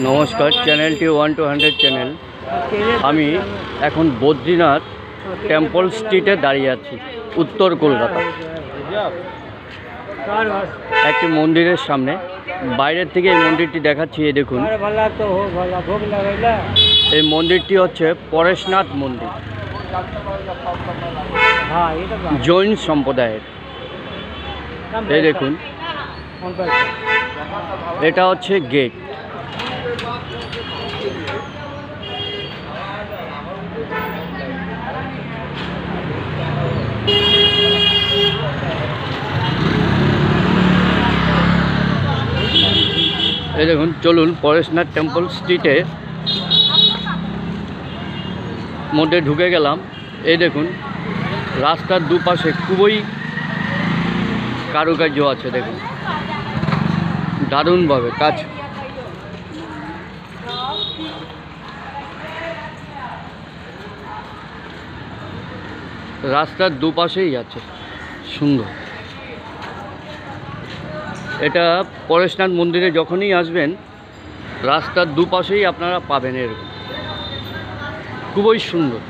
নমস্কার, চ্যানেলটি 1-100 চ্যানেল। আমি এখন বদ্রীনাথ টেম্পল স্ট্রিটে দাঁড়িয়ে আছি, উত্তর কলকাতা। একটি মন্দিরের সামনে, বাইরের থেকে এই মন্দিরটি দেখাচ্ছি। এই দেখুন, এই মন্দিরটি হচ্ছে পরেশনাথ মন্দির, জৈন সম্প্রদায়ের। এই দেখুন, এটা হচ্ছে গেট। এই দেখুন, চলুন পরেশনাথ টেম্পল স্ট্রিটে মধ্যে ঢুকে গেলাম। এই দেখুন, রাস্তার দুপাশে খুবই কারুকার্য আছে। দেখুন, দারুণভাবে কাজ। রাস্তার দুপাশেই আছে, সুন্দর। এটা পরেশনাথ মন্দিরে যখনই আসবেন, রাস্তার দুপাশেই আপনারা পাবেন এরকম, খুবই সুন্দর।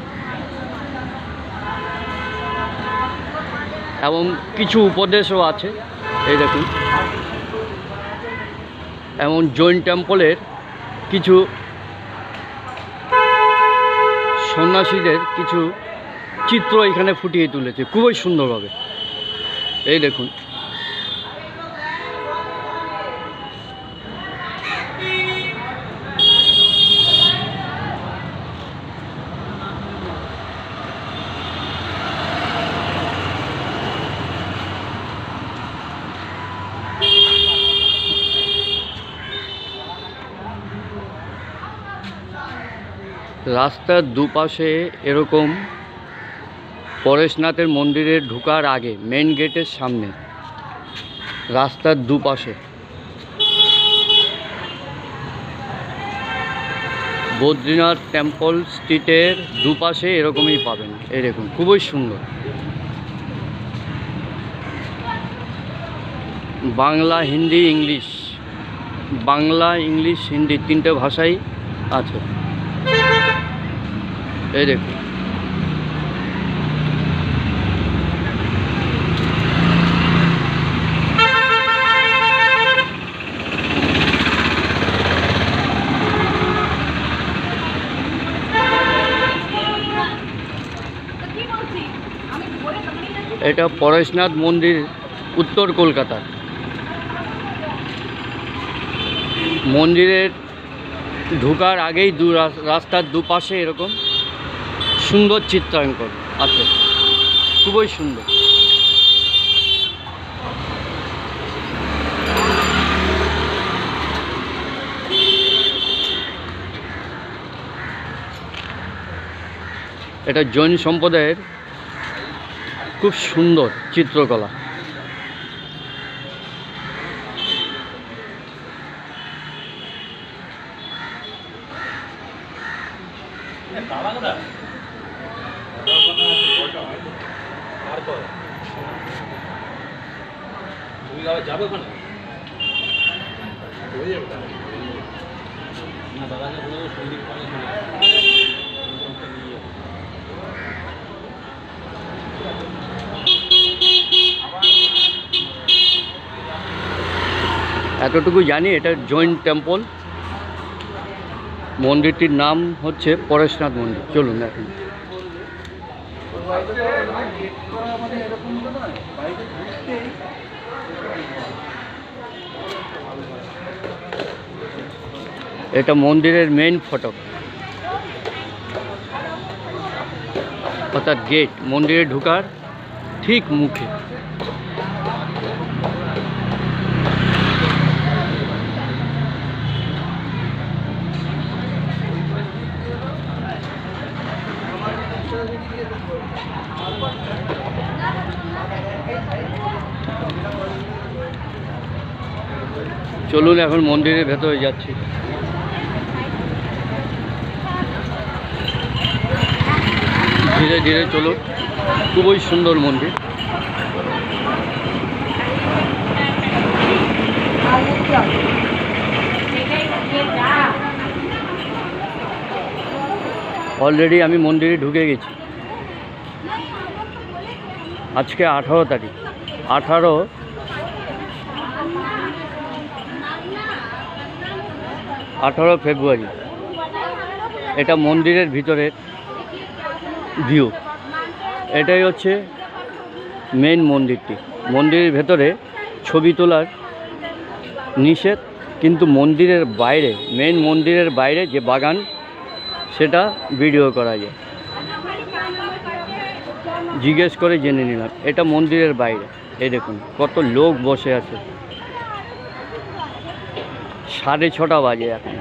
এবং কিছু উপদেশও আছে। এই দেখুন, এমন জৈন টেম্পলের কিছু সন্ন্যাসীদের কিছু চিত্র এখানে ফুটিয়ে তুলেছে খুবই সুন্দরভাবে। এই দেখুন, রাস্তার দুপাশে এরকম পরেশনাথের মন্দিরে ঢোকার আগে মেন গেটের সামনে রাস্তার দুপাশে বদ্রীনাথ টেম্পল স্ট্রিটের দুপাশে এরকমই পাবেন। এই দেখুন, খুবই সুন্দর। বাংলা, হিন্দি, ইংলিশ, বাংলা, ইংলিশ, হিন্দি তিনটে ভাষাই আছে। এই দেখুন, এটা পরেশনাথ মন্দির, উত্তর কলকাতা। মন্দিরের ঢোকার আগেই রাস্তার দুপাশে এরকম সুন্দর চিত্রাঙ্কন আছে, খুবই সুন্দর। এটা জৈন সম্প্রদায়ের খুব সুন্দর চিত্রকলা। যাবে ওখানে না দাদা সন্দীপ এতটুকু জানি, এটা জৈন টেম্পল। মন্দিরটির নাম হচ্ছে পরেশনাথ মন্দির। চলুন এখন। এটা মন্দিরের মেইন ফটক, অর্থাৎ গেট, মন্দিরে ঢোকার ঠিক মুখে। চলুন এখন মন্দিরের ভেতরে যাচ্ছি। ধীরে ধীরে চলুন, খুবই সুন্দর মন্দির। সেটাই অলরেডি আমি মন্দিরে ঢুকে গেছি। আজকে 18 তারিখ, 18 ফেব্রুয়ারি। এটা মন্দিরের ভিতরের ভিউ। এটাই হচ্ছে মেন মন্দিরটি। মন্দিরের ভেতরে ছবি তোলার নিষেধ, কিন্তু মন্দিরের বাইরে, মেন মন্দিরের বাইরে যে বাগান, সেটা ভিডিও করা যায়। জিজ্ঞেস করে জেনে নিলাম। এটা মন্দিরের বাইরে। এই দেখুন কত লোক বসে আছে। 6:30 বাজে এখন।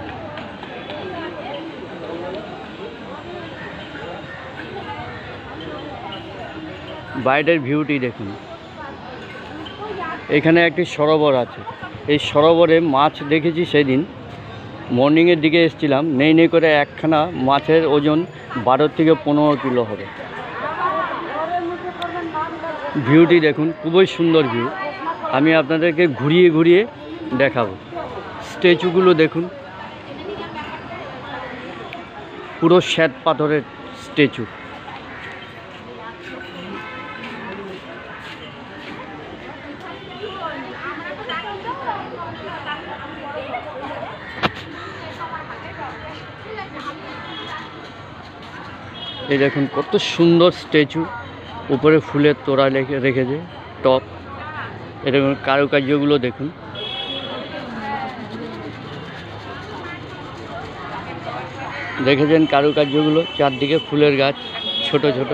বাইরের ভিউটি দেখুন। এখানে একটি সরোবর আছে। এই সরোবরে মাছ দেখেছি সেদিন মর্নিংয়ের দিকে এসেছিলাম। নেই করে একখানা মাছের ওজন 12 থেকে 15 কিলো হবে। ভিউটি দেখুন, খুবই সুন্দর ভিউ। আমি আপনাদেরকে ঘুরিয়ে ঘুরিয়ে দেখাবো। স্ট্যাচুগুলো দেখুন, পুরো শ্বেত পাথরের স্ট্যাচু। এই দেখুন কত সুন্দর স্ট্যাচু। উপরে ফুলের তোড়া রেখেছে, টপ। এরকম কারুকার্যগুলো দেখুন। দেখেছেন কারুকার্যগুলো? চারদিকে ফুলের গাছ, ছোট ছোট।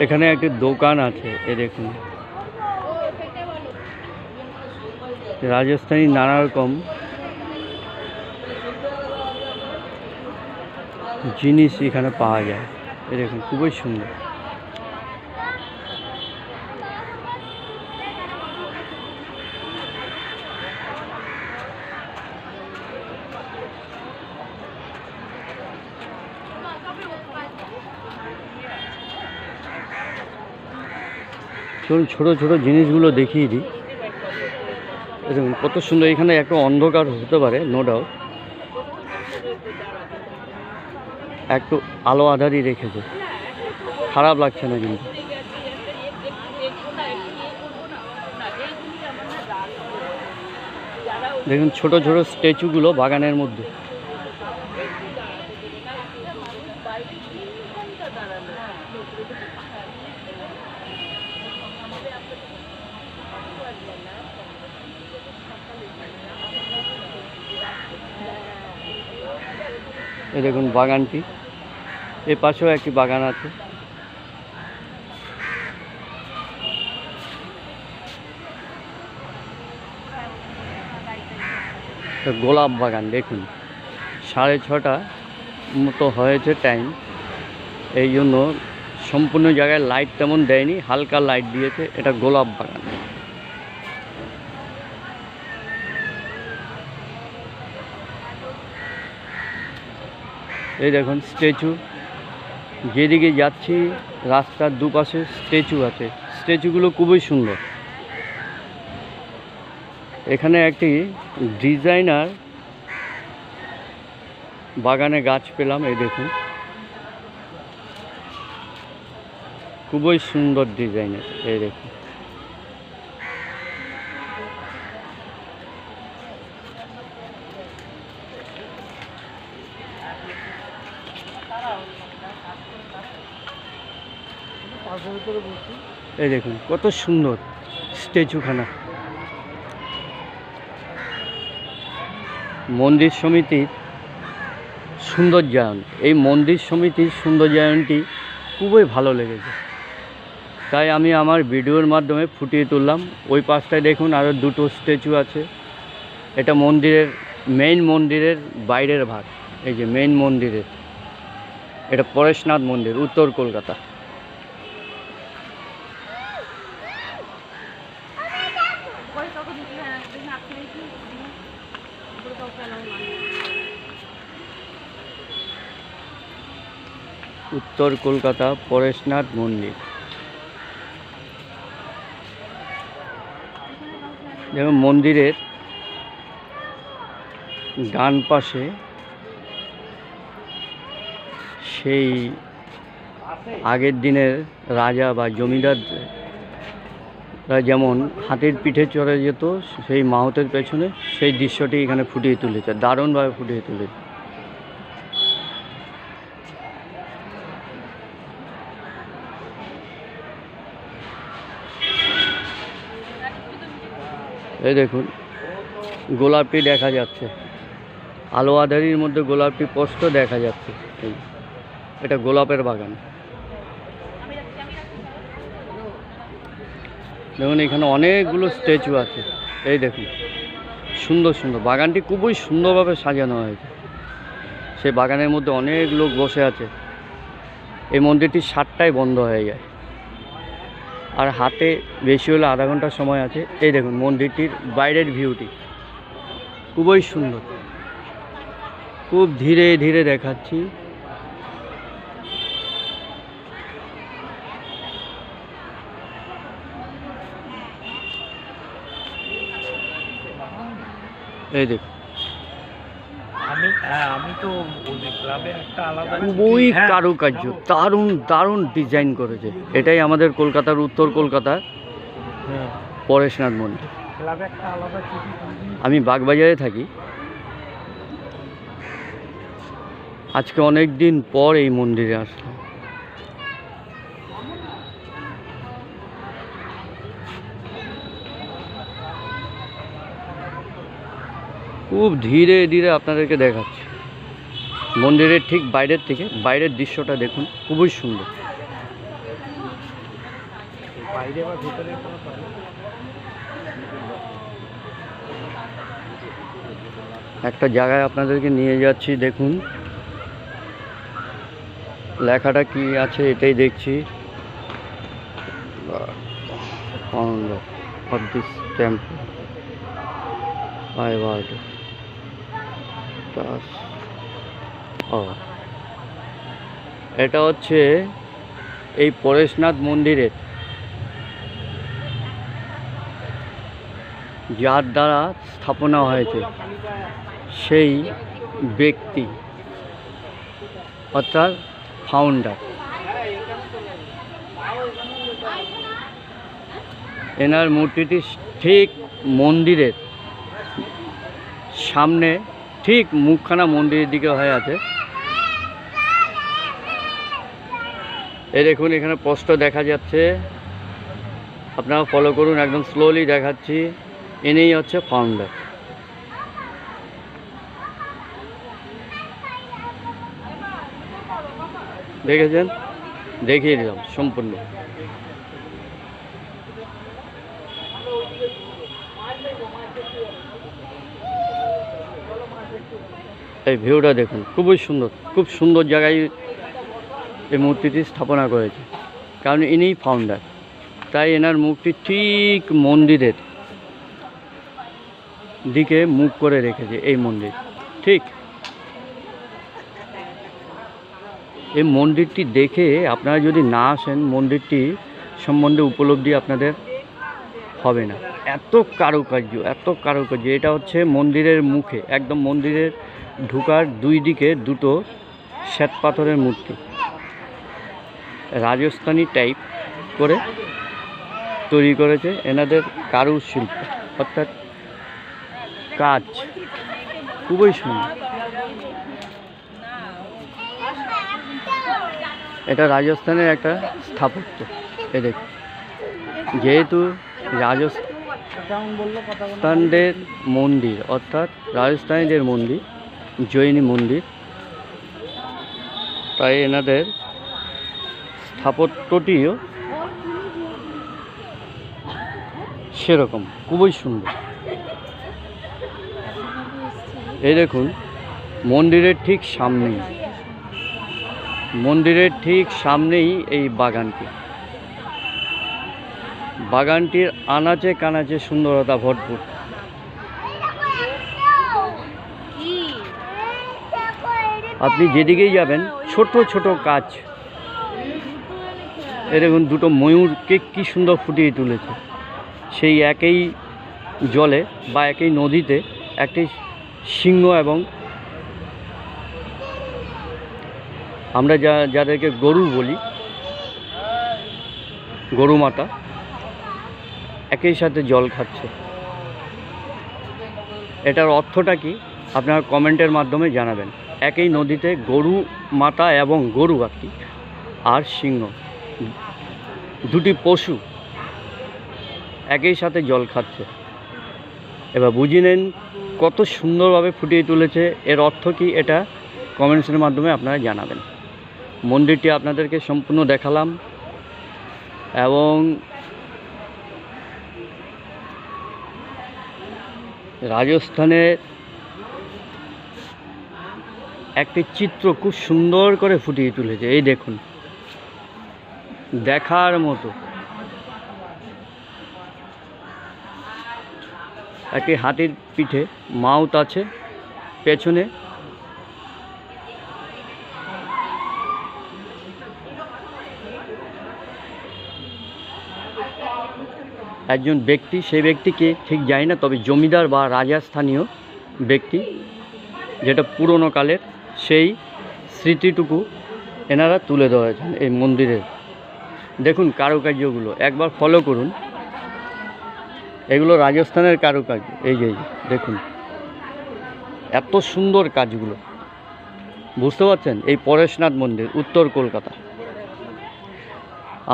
এখানে একটি দোকান আছে। এ দেখুন, রাজস্থানী নানা রকম জিনিস এখানে পাওয়া যায়। এ দেখুন খুবই সুন্দর। চলুন ছোট ছোট জিনিসগুলো দেখিয়ে দিই। দেখুন কত সুন্দর। এখানে একটু অন্ধকার হতে পারে, নো ডাউট। একটু আলো আধারি রেখেছে, খারাপ লাগছে না কিন্তু। দেখুন ছোট ছোট স্ট্যাচুগুলো বাগানের মধ্যে। এই দেখুন বাগানটি। এ পাশেও একটি বাগান আছে। গোলাপ বাগান দেখুন। 6:30 মতো হয়েছে টাইম, এই জন্য সম্পূর্ণ জায়গায় লাইট তেমন দেয়নি, হালকা লাইট দিয়েছে। এটা গোলাপ বাগান। এই দেখুন স্ট্যাচু। যেদিকে যাচ্ছি রাস্তার দুপাশে স্ট্যাচু আছে। স্ট্যাচুগুলো খুবই সুন্দর। এখানে একটি ডিজাইনার বাগানে গাছ পেলাম। এই দেখুন খুবই সুন্দর ডিজাইনের। এই দেখুন এই দেখুন কত সুন্দর স্ট্যাচুখানা। মন্দির সমিতির সৌন্দর্যায়ন, এই মন্দির সমিতির সৌন্দর্যায়নটি খুবই ভালো লেগেছে, তাই আমি আমার ভিডিওর মাধ্যমে ফুটিয়ে তুললাম। ওই পাশটায় দেখুন আরও দুটো স্ট্যাচু আছে। এটা মন্দিরের, মেইন মন্দিরের বাইরের ভাগ। এই যে মেইন মন্দিরের, এটা পরেশনাথ মন্দির, উত্তর কলকাতা। উত্তর কলকাতা পরেশনাথ মন্দির। যেমন মন্দিরের ডান পাশে সেই আগের দিনের রাজা বা জমিদাররা যেমন হাতির পিঠে চড়ে যেত, সেই মাহুতের পেছনে সেই দৃশ্যটি এখানে ফুটিয়ে তুলেছে, দারুণভাবে ফুটিয়ে তুলেছে। এই দেখুন গোলাপটি দেখা যাচ্ছে, আলো আঁধারির মধ্যে গোলাপটি স্পষ্ট দেখা যাচ্ছে। এই এটা গোলাপের বাগান। দেখুন এখানে অনেকগুলো স্ট্যাচু আছে। এই দেখুন সুন্দর সুন্দর, বাগানটি খুবই সুন্দরভাবে সাজানো হয়েছে। সেই বাগানের মধ্যে অনেক লোক বসে আছে। এই মন্দিরটি 7টায় বন্ধ হয়ে যায়, আর হাতে বেশি হলে আধা ঘন্টা সময় আছে। এই দেখুন মন্দিরটির বাইরের ভিউটি খুবই সুন্দর, খুব ধীরে ধীরে দেখাচ্ছি। এই দেখুন আমি তো ক্লাবে একটা আলাদা খুবই কারুকার্য, দারুণ দারুণ ডিজাইন করেছে। এটাই আমাদের কলকাতার উত্তর কলকাতার পরেশনাথ মন্দির। ক্লাবে একটা আলাদা আমি বাগবাজারে থাকি। আজকে অনেক দিন পর এই মন্দিরে আসলাম। খুব ধীরে ধীরে আপনাদেরকে দেখাচ্ছি মন্দিরের ঠিক বাইরের থেকে। বাইরের দৃশ্যটা দেখুন, খুবই সুন্দর। বাইরে বা ভেতরে কোনো একটা জায়গায় আপনাদেরকে নিয়ে যাচ্ছি, দেখুন লেখাটা কি আছে এটাই দেখছি। founder of this temple by word এটা হচ্ছে এই পরেশনাথ মন্দিরের যার দ্বারা স্থাপনা হয়েছে সেই ব্যক্তি, অর্থাৎ ফাউন্ডার। এনার মূর্তিটি ঠিক মন্দিরের সামনে, ঠিক মুখখানা মন্দিরের দিকে হয়ে আছে। এই দেখুন এখানে স্পষ্ট দেখা যাচ্ছে, আপনারা ফলো করুন, একদম স্লোলি দেখাচ্ছি। ইনিই হচ্ছে ফাউন্ডার। দেখেছেন, দেখিয়ে দিলাম সম্পূর্ণ। এই ভিউটা দেখুন, খুবই সুন্দর, খুব সুন্দর জায়গায় এই মূর্তিটি স্থাপনা করেছে, কারণ ইনিই ফাউন্ডার। তাই এনার মুখটি ঠিক মন্দিরের দিকে মুখ করে রেখেছে। এই মন্দির ঠিক এই মন্দিরটি দেখে আপনারা যদি না আসেন, মন্দিরটি সম্বন্ধে উপলব্ধি আপনাদের হবে না। এত কারুকার্য, এত কারুকার্য। এটা হচ্ছে মন্দিরের মুখে, একদম মন্দিরের ঢুকার দুই দিকে দুটো শ্বেত পাথরের মূর্তি, রাজস্থানী টাইপ করে তৈরি করেছে এনাদের কারুশিল্প, অর্থাৎ কাজ খুবই সুন্দর। এটা রাজস্থানের একটা স্থাপত্য। এ দেখুন, যেহেতু রাজস্থানদের মন্দির, অর্থাৎ রাজস্থানীদের মন্দির, জৈনী মন্দির, তাই এনাদের স্থাপত্যটিও সেরকম খুবই সুন্দর। এই দেখুন মন্দিরের ঠিক সামনেই, মন্দিরের ঠিক সামনেই এই বাগানটি। বাগানটির আনাচে কানাচে সুন্দরতা ভরপুর। আপনি যেদিকেই যাবেন ছোট ছোট কাজ এই দেখুন দুটো ময়ূরকে কী সুন্দর ফুটিয়ে তুলেছে। সেই একই জলে বা একই নদীতে একটি সিংহ এবং আমরা যাদেরকে গরু বলি, গরু মাতা একই সাথে জল খাচ্ছে। এটার অর্থটা কি আপনারা কমেন্টের মাধ্যমে জানাবেন। একই নদীতে গরু মাতা এবং গরু একটি আর সিংহ, দুটি পশু একই সাথে জল খাচ্ছে। এবার বুঝে নেন কত সুন্দরভাবে ফুটিয়ে তুলেছে। এর অর্থ কি এটা কমেন্টসের মাধ্যমে আপনারা জানাবেন। মন্দিরটি আপনাদেরকে সম্পূর্ণ দেখালাম এবং রাজস্থানের একটি চিত্র খুব সুন্দর করে ফুটিয়ে তুলেছে। এই দেখুন, দেখার মতো। একটি হাতির পিঠে মাউথ আছে, পেছনে একজন ব্যক্তি, সেই ব্যক্তিকে ঠিক জানি না, তবে জমিদার বা রাজস্থানীয় ব্যক্তি, যেটা পুরনো কালের সেই স্মৃতিটুকু এনারা তুলে ধরেছেন এই মন্দিরের। দেখুন কারুকার্যগুলো একবার ফলো করুন, এগুলো রাজস্থানের কারুকার্য। এই যে দেখুন এত সুন্দর কাজগুলো, বুঝতে পারছেন? এই পরেশনাথ মন্দির, উত্তর কলকাতা।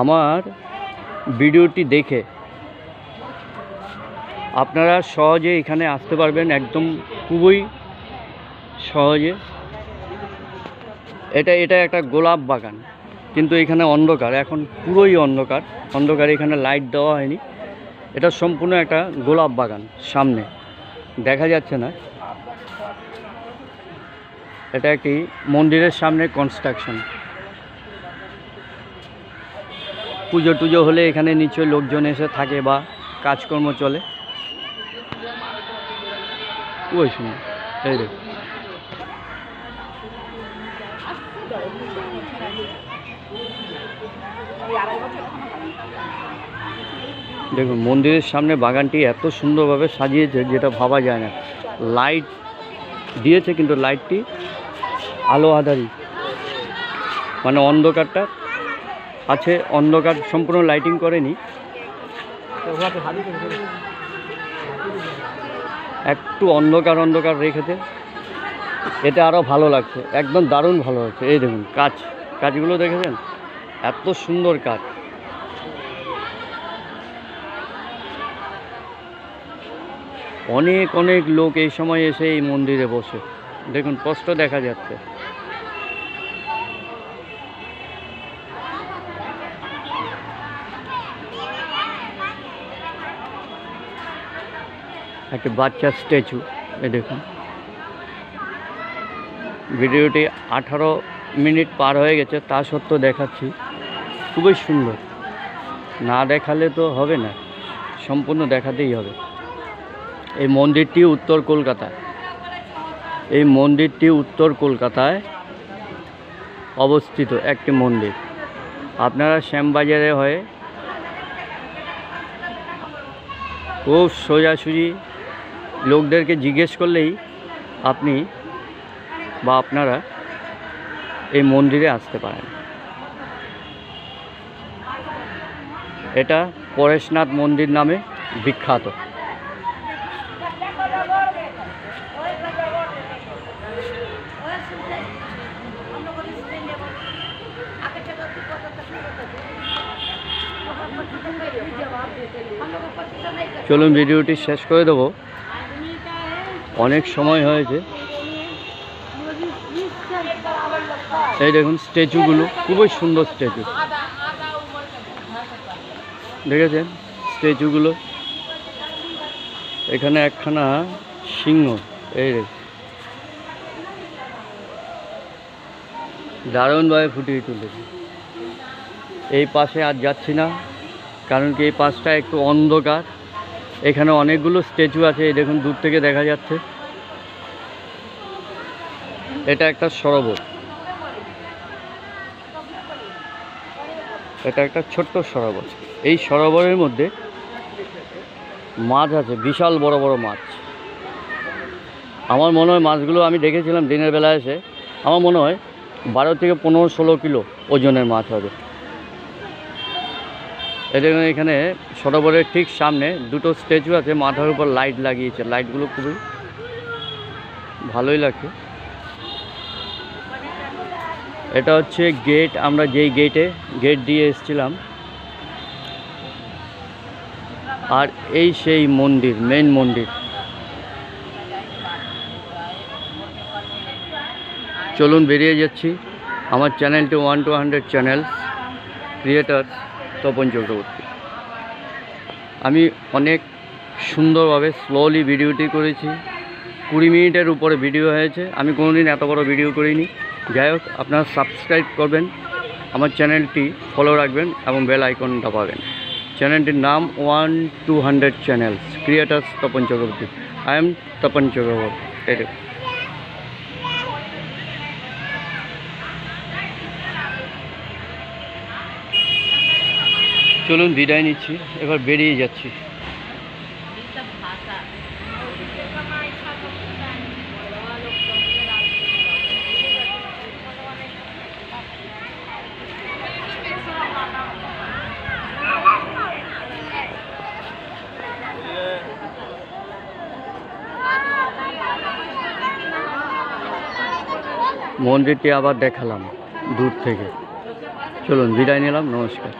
আমার ভিডিওটি দেখে আপনারা সহজে এখানে আসতে পারবেন, একদম খুবই সহজে। এটা একটা গোলাপ বাগান, কিন্তু এখানে অন্ধকার, এখন পুরোই অন্ধকার। এখানে লাইট দেওয়া হয়নি। এটা সম্পূর্ণ একটা গোলাপ বাগান, সামনে দেখা যাচ্ছে না। এটা একটি মন্দিরের সামনে কনস্ট্রাকশন। পুজো টুজো হলে এখানে নিশ্চয়ই লোকজন এসে থাকে বা কাজকর্ম চলে। ওই শুনুন, এই দেখুন দেখুন মন্দিরের সামনে বাগানটি এত সুন্দরভাবে সাজিয়েছে যেটা ভাবা যায় না। লাইট দিয়েছে কিন্তু লাইটটি আলো আধারি, মানে অন্ধকারটা আছে, অন্ধকার সম্পূর্ণ লাইটিং করেনি, একটু অন্ধকার রেখেছে। এটা আরও ভালো লাগছে, একদম দারুণ ভালো হচ্ছে। এই দেখুন কাজগুলো দেখেছেন, এত সুন্দর কাজ। অনেক লোক এই সময় এসে এই মন্দিরে বসে। দেখুন স্পষ্ট দেখা যাচ্ছে। একটা বাচ্চার স্ট্যাচু, এই দেখুন। ভিডিওটি 18 মিনিট পার হয়ে গেছে, তা সত্ত্বেও দেখাচ্ছি। খুবই সুন্দর, না দেখালে তো হবে না, সম্পূর্ণ দেখাতেই হবে। এই মন্দিরটি উত্তর কলকাতায় অবস্থিত একটি মন্দির। আপনারা শ্যামবাজারে হয়ে খুব সোজাসুজি লোকদেরকে জিজ্ঞেস করলেই আপনি বা আপনারা এই মন্দিরে আসতে পারেন। এটা পরেশনাথ মন্দির নামে বিখ্যাত। চলুন ভিডিওটি শেষ করে দেবো, অনেক সময় হয়েছে। এই দেখুন স্ট্যাচুগুলো, খুবই সুন্দর স্ট্যাচু, দেখেছেন স্ট্যাচুগুলো? এখানে একখানা সিংহ, এই দারুণভাবে ফুটিয়ে তুলেছে। এই পাশে আর যাচ্ছি না, কারণ কি এই পাশটা একটু অন্ধকার। এখানে অনেকগুলো স্ট্যাচু আছে, এই দেখুন দূর থেকে দেখা যাচ্ছে। এটা একটা সরোবর। এটা একটা ছোট্ট সরোবর। এই সরোবরের মধ্যে মাছ আছে, বিশাল বড় বড় মাছ। আমার মনে হয় মাছগুলো আমি দেখেছিলাম দিনের বেলা এসে, আমার মনে হয় 12 থেকে 15-16 কিলো ওজনের মাছ হবে। এখানে সরোবরের ঠিক সামনে দুটো স্ট্যাচু আছে, মাথার উপর লাইট লাগিয়েছে, লাইটগুলো খুবই ভালোই লাগছে। এটা হচ্ছে গেট, আমরা যেই গেট দিয়ে এসেছিলাম। আর এই সেই মন্দির, মেন মন্দির। চলুন বেরিয়ে যাচ্ছি। আমার চ্যানেলটি 1 to 100 channel creator Tapan Chakraborty. আমি অনেক সুন্দরভাবে স্লোলি ভিডিওটি করেছি, 20 মিনিটের উপরে ভিডিও হয়েছে। আমি কোনোদিন এত বড় ভিডিও করিনি। যাই হোক, আপনারা সাবস্ক্রাইব করবেন, আমার চ্যানেলটি ফলো রাখবেন এবং বেল আইকন দাবাবেন। চ্যানেলটির নাম 1 to 100 channels creators Tapan Chakraborty. I am Tapan Chakraborty. চলুন বিদায় নিচ্ছি, এবার বেরিয়ে যাচ্ছি। মন্দিরটি আবার দেখালাম দূর থেকে। চলুন বিদায় নিলাম, নমস্কার।